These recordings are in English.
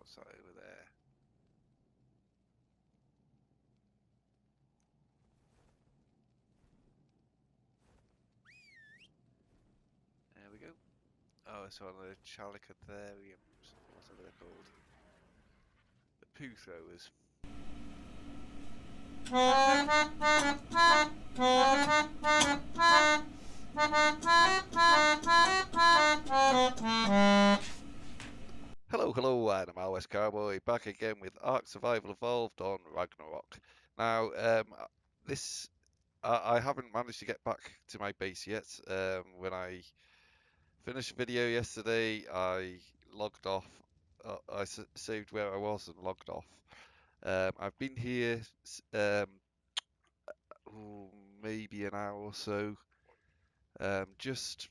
What's that over there? There we go. Oh, it's on the Chalicotheriums, whatever they're called. The poo throwers. Hello, I'm MildWestCowboy, back again with Ark Survival Evolved on Ragnarok. Now, I haven't managed to get back to my base yet. When I finished the video yesterday, I logged off. I saved where I was and logged off. I've been here maybe an hour or so, just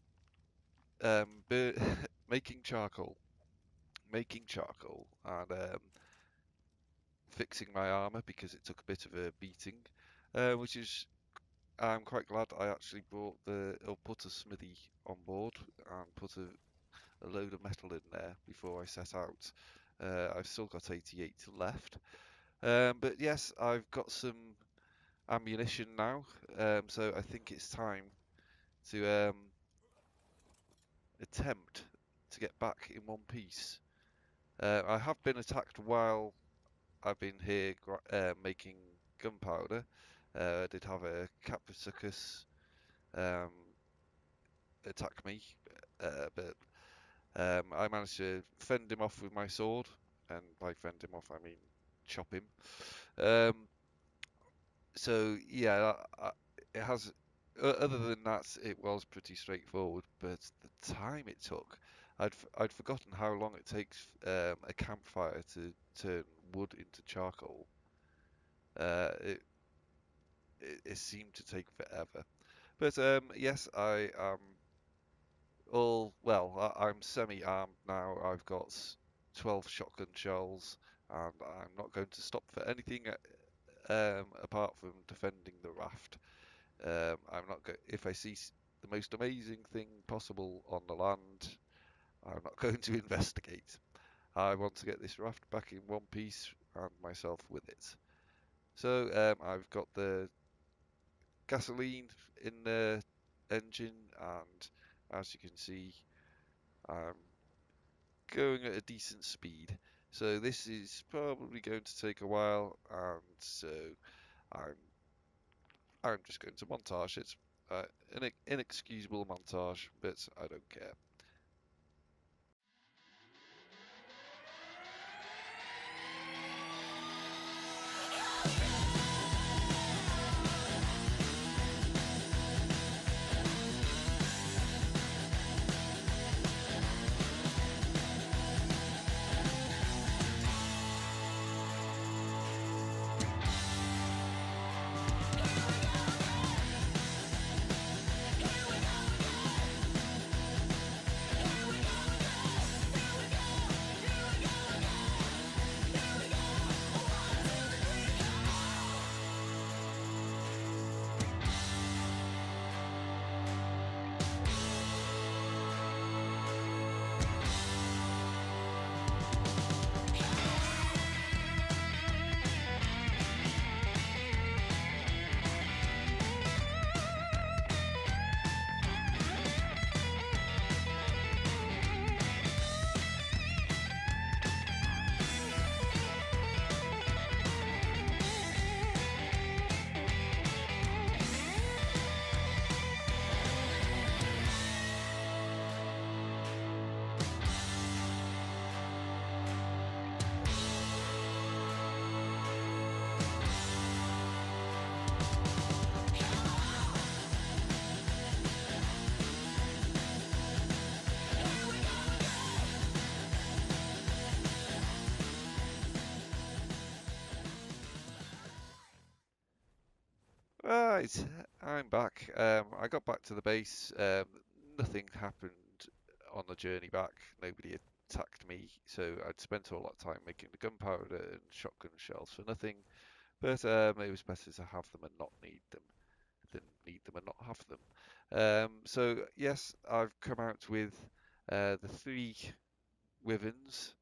making charcoal, and fixing my armour because it took a bit of a beating, which is I'm quite glad I actually put a smithy on board and put a load of metal in there before I set out. I've still got 88 left, but yes, I've got some ammunition now, so I think it's time to attempt to get back in one piece. I have been attacked while I've been here making gunpowder. I did have a Capsicus attack me, but I managed to fend him off with my sword, and by fend him off I mean chop him. So yeah, it has. Other than that, it was pretty straightforward, but the time it took, I'd forgotten how long it takes a campfire to turn wood into charcoal. It it seemed to take forever. But yes, I am I'm semi-armed now. I've got 12 shotgun shells, and I'm not going to stop for anything apart from defending the raft. I'm not if I see the most amazing thing possible on the land, I'm not going to investigate. I want to get this raft back in one piece and myself with it. So I've got the gasoline in the engine, and as you can see, I'm going at a decent speed. So this is probably going to take a while, and so I'm I'm just going to montage it. An inexcusable montage, but I don't care. Right, I'm back. I got back to the base. Nothing happened on the journey back. Nobody attacked me, so I'd spent all that time making the gunpowder and shotgun shells for nothing. But it was better to have them and not need them than need them and not have them. So yes, I've come out with the three wyverns.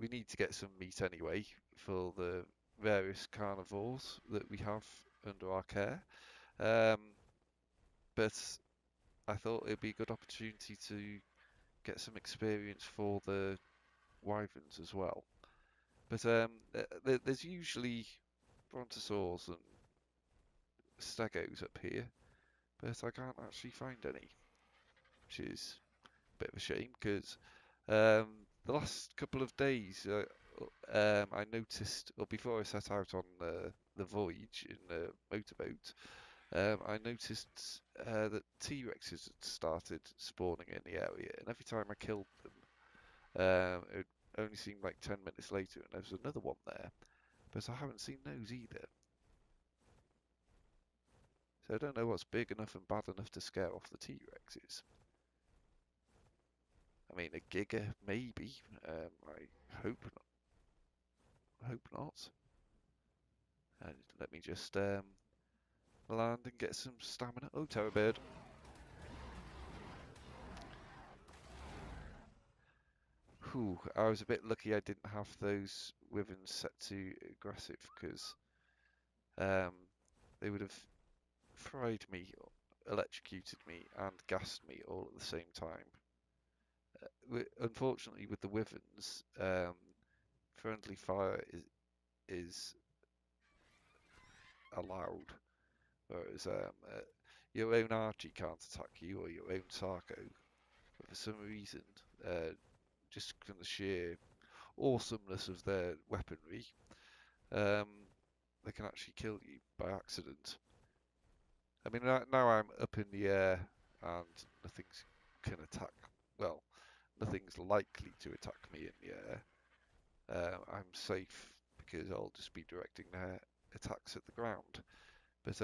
we need to get some meat anyway for the various carnivores that we have under our care. Um, but I thought it'd be a good opportunity to get some experience for the wyverns as well. But there's usually brontosaurs and stegos up here, but I can't actually find any, which is a bit of a shame because the last couple of days I noticed, or before I set out on the voyage in the motorboat, I noticed that T-Rexes had started spawning in the area, and every time I killed them, it only seemed like 10 minutes later, and there was another one there, but I haven't seen those either. So I don't know what's big enough and bad enough to scare off the T-Rexes. I mean, a Giga, maybe. I hope not. Hope not. And let me just land and get some stamina. Oh, terror bird. Whew, I was a bit lucky I didn't have those wyverns set to aggressive because they would have fried me, electrocuted me, and gassed me all at the same time. Unfortunately, with the wyverns, friendly fire is allowed, whereas your own Archie can't attack you or your own Sarco. But for some reason, just from the sheer awesomeness of their weaponry, they can actually kill you by accident. I mean, now I'm up in the air and nothing's can attack. Well, nothing's likely to attack me in the air. I'm safe because I'll just be directing their attacks at the ground. But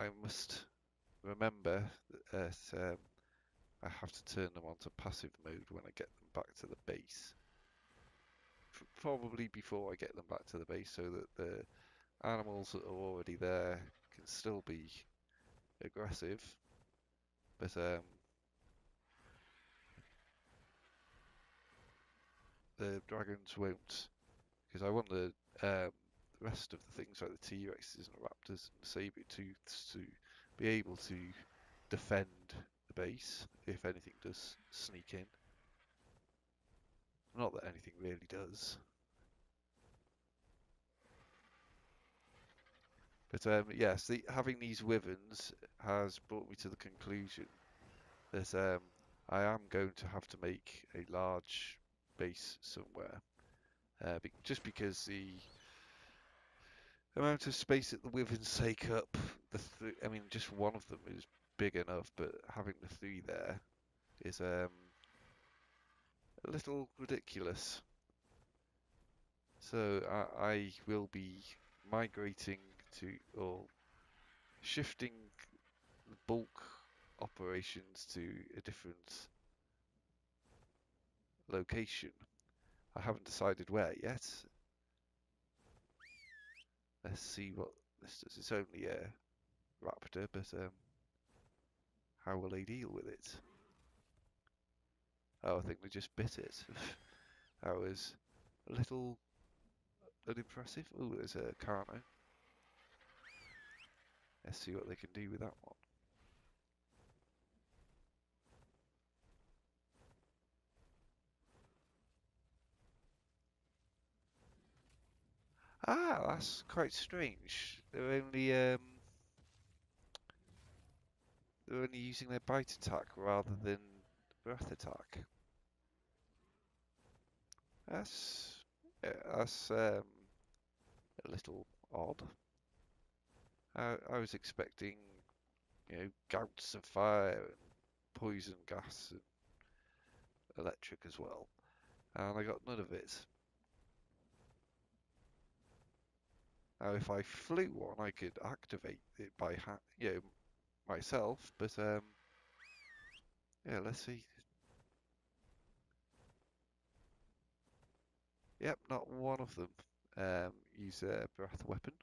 I must remember that I have to turn them onto passive mode when I get them back to the base. Probably before I get them back to the base, so that the animals that are already there can still be aggressive. But the dragons won't, because I want the rest of the things like the T-Rexes and Raptors and Saber-tooths to be able to defend the base if anything does sneak in. Not that anything really does. But yes, having these wyverns has brought me to the conclusion that I am going to have to make a large base somewhere. Just because the amount of space that the wyverns take up, I mean, just one of them is big enough, but having the three there is a little ridiculous. So I will be migrating to, or shifting the bulk operations to a different location. I haven't decided where yet. Let's see what this does. It's only a raptor, but how will they deal with it? Oh, I think they just bit it. That was a little unimpressive. Oh, there's a Carno. Let's see what they can do with that one. Ah, that's quite strange. They're only using their bite attack rather than breath attack. That's a little odd. I was expecting, gouts of fire and poison gas and electric as well, and I got none of it. Now, if I flew one, I could activate it by myself, but yeah, let's see. Yep, not one of them use a breath weapon.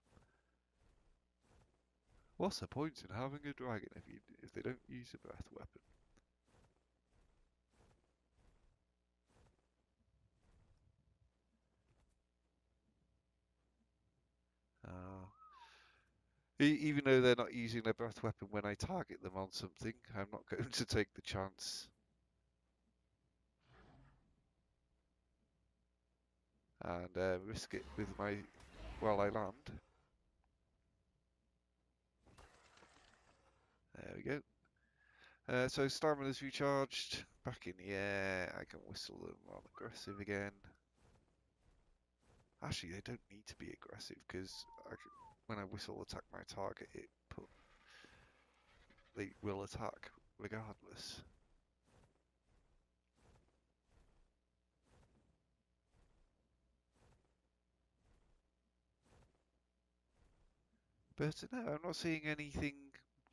What's the point in having a dragon if they don't use a breath weapon? Even though they're not using their breath weapon when I target them on something, I'm not going to take the chance. And risk it with my while I land. There we go. So stamina's recharged. Back in the air. I can whistle them on aggressive again. Actually, they don't need to be aggressive because when I whistle attack my target, they will attack regardless. But no, I'm not seeing anything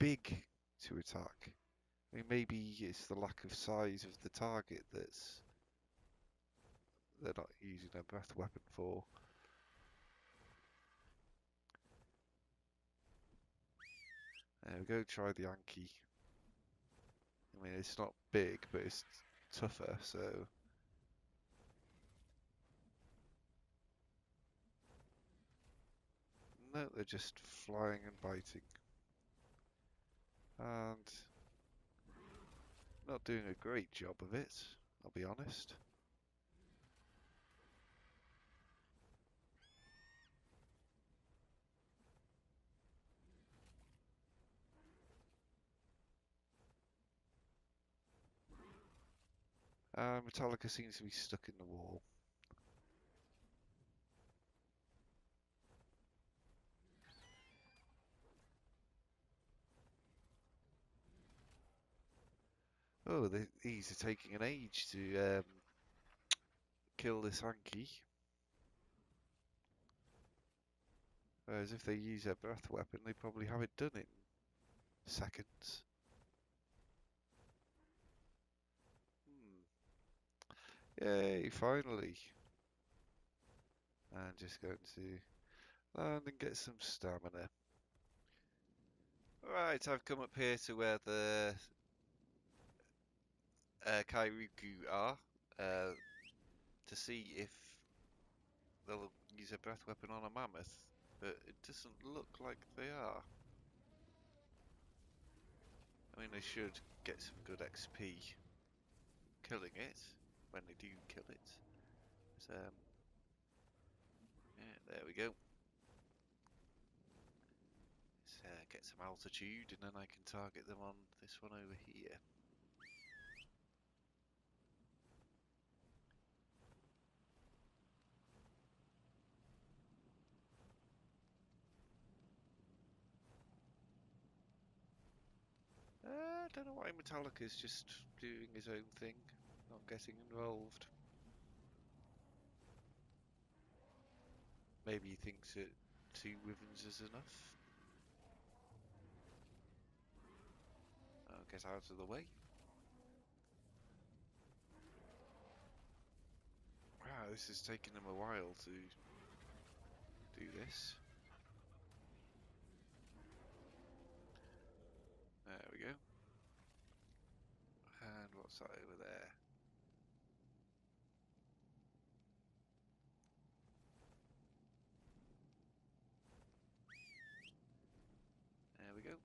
big to attack. I mean, maybe it's the lack of size of the target that's they're not using their breath weapon for. There we go, try the Anki. I mean, it's not big, but it's tougher, so... No, they're just flying and biting. And not doing a great job of it, I'll be honest. Metallica seems to be stuck in the wall. Oh, these are taking an age to kill this Anki. Whereas if they use their breath weapon, they probably have it done in seconds. Yay, finally. And just going to land and get some stamina. Right, I've come up here to where the Kairuku are to see if they'll use a breath weapon on a mammoth, but it doesn't look like they are. I mean, they should get some good XP killing it when they do kill it. But, yeah, there we go. Let's get some altitude, and then I can target them on this one over here. I don't know why Metallica's just doing his own thing, not getting involved. Maybe he thinks that 2 Wyverns is enough. I'll get out of the way. Wow, this is taking them a while to do this. There we go. And what's that over there? There we go.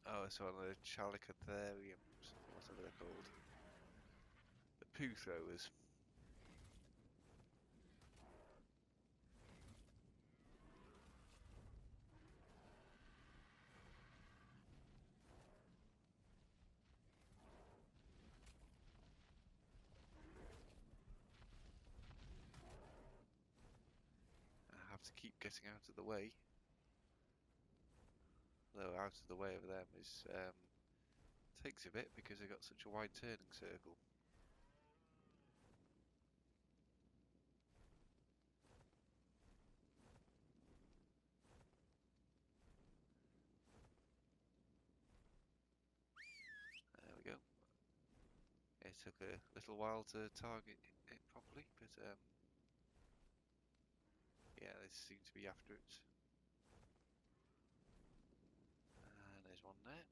Oh, it's on the Chalicotheriums, whatever they're called. The poo throwers. I have to keep getting out of the way. Though out of the way of them is takes a bit because they've got such a wide turning circle. There we go. It took a little while to target it properly, but yeah, they seem to be after it. And there's one there.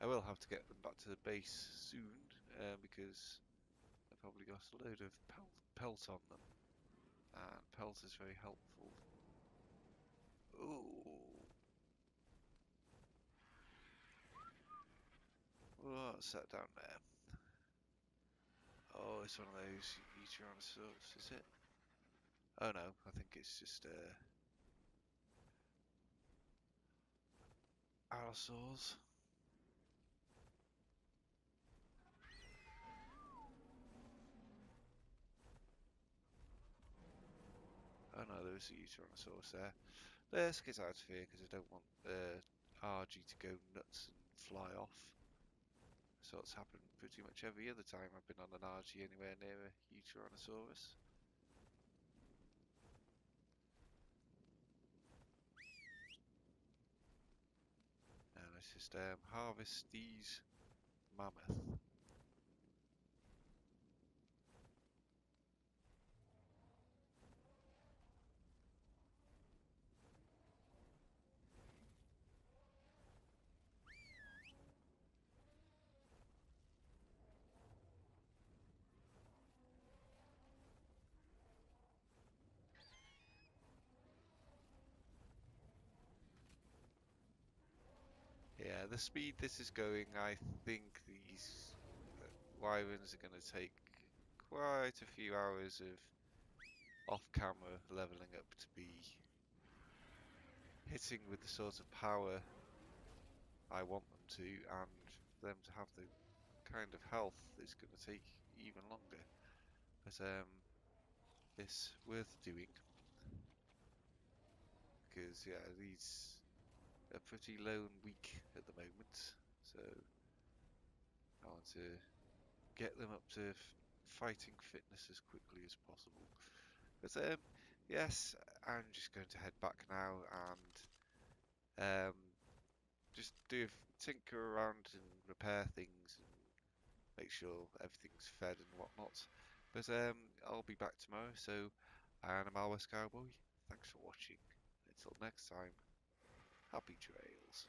I will have to get them back to the base soon, because I've probably got a load of pelt on them, and pelt is very helpful. Ooh. What's that down there? Oh, it's one of those Tyrannosaurus, is it? Oh no, I think it's just allosaurs. Oh no, there's a Tyrannosaurus there. Let's get out of here because I don't want RG to go nuts and fly off. So it's happened pretty much every other time I've been on an RG anywhere near a Tyrannosaurus. And let's just harvest these mammoth. Yeah, the speed this is going, I think these Wyverns are going to take quite a few hours of off-camera leveling up to be hitting with the sort of power I want them to, and for them to have the kind of health that's going to take even longer. But it's worth doing because yeah, these are pretty low and weak at the moment, so I want to get them up to fighting fitness as quickly as possible. But yes, I'm just going to head back now and just tinker around and repair things and make sure everything's fed and whatnot. But I'll be back tomorrow. So, I'm MildWestCowboy. Thanks for watching. Until next time, happy trails.